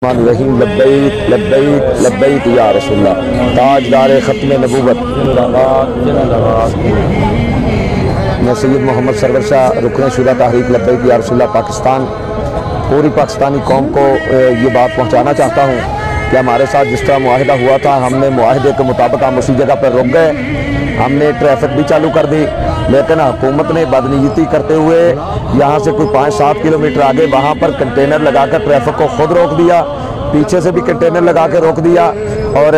रहीम लब्बैक लब्बैक लब्बैक या रसूलल्लाह ताजदार ख़त्म नबूवत मैं सैयद मोहम्मद सरवर शाह रुकन शुरा तहरीक लब्बैक या रसूलल्लाह पाकिस्तान पूरी पाकिस्तानी कौम को ये बात पहुँचाना चाहता हूँ कि हमारे साथ जिस तरह मुआहिदा हुआ था, हमने मुआहिदे के मुताबिक हम उसी जगह पर रुक गए। हमने ट्रैफिक भी चालू कर दी, लेकिन हुकूमत ने बदनीयती करते हुए यहाँ से कोई 5-7 किलोमीटर आगे वहाँ पर कंटेनर लगाकर ट्रैफिक को खुद रोक दिया, पीछे से भी कंटेनर लगा के रोक दिया। और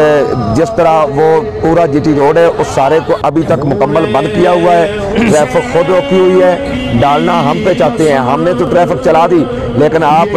जिस तरह वो पूरा जीटी रोड है उस सारे को अभी तक मुकम्मल बंद किया हुआ है, ट्रैफिक खुद रोकी हुई है। डालना हम पे चाहते हैं, हमने तो ट्रैफिक चला दी, लेकिन आप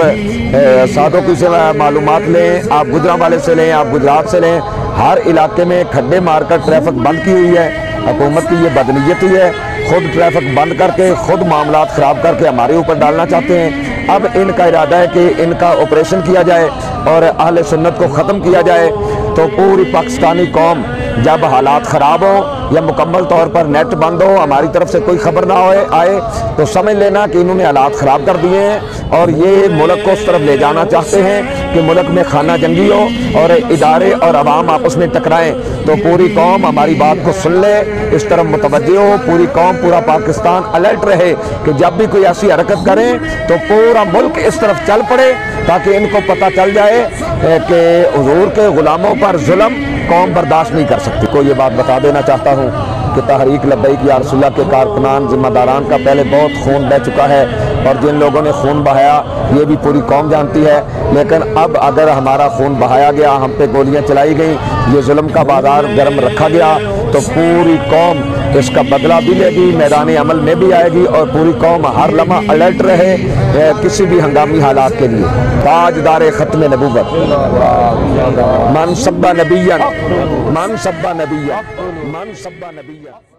साधों की से मालूमात लें, आप गुजरांवाले से लें, आप गुजरात से लें, हर इलाके में खड्डे मारकर ट्रैफिक बंद की हुई है। हुकूमत की ये बदनीयती है, खुद ट्रैफिक बंद करके खुद मामलात ख़राब करके हमारे ऊपर डालना चाहते हैं। अब इनका इरादा है कि इनका ऑपरेशन किया जाए और अहले सुन्नत को ख़त्म किया जाए। तो पूरी पाकिस्तानी कौम जब हालात ख़राब हो या मुकम्मल तौर पर नेट बंद हो, हमारी तरफ से कोई खबर ना आए तो समझ लेना कि इन्होंने हालात ख़राब कर दिए हैं और ये मुल्क को उस तरफ ले जाना चाहते हैं कि मुल्क में खाना जंगी हो और इदारे और अवाम आपस में टकराएं। तो पूरी कौम हमारी बात को सुन ले, इस तरफ मुतवज्जे हो, पूरी कौम पूरा पाकिस्तान अलर्ट रहे कि जब भी कोई ऐसी हरकत करें तो पूरा मुल्क इस तरफ चल पड़े, ताकि इनको पता चल जाए कि हुजूर के गुलामों पर जुल्म कौम बर्दाश्त नहीं कर सकती। को ये बात बता देना चाहता हूँ कि तहरीक लब्बैक या रसूलल्लाह के कारकुनान जिम्मेदारान का पहले बहुत खून बह चुका है और जिन लोगों ने खून बहाया ये भी पूरी कौम जानती है। लेकिन अब अगर हमारा खून बहाया गया, हम पे गोलियां चलाई गई, ये जुल्म का बाजार गर्म रखा गया, तो पूरी कौम इसका बदला भी लेगी, मैदान अमल में भी आएगी और पूरी कौम हर लम्हा अलर्ट रहे किसी भी हंगामी हालात के लिए। ताजदार ख़त्म नबूवत मन सब्बा नबिय्यन मन सब्बा नबिय्यन मन सब्बा नबिय्यन।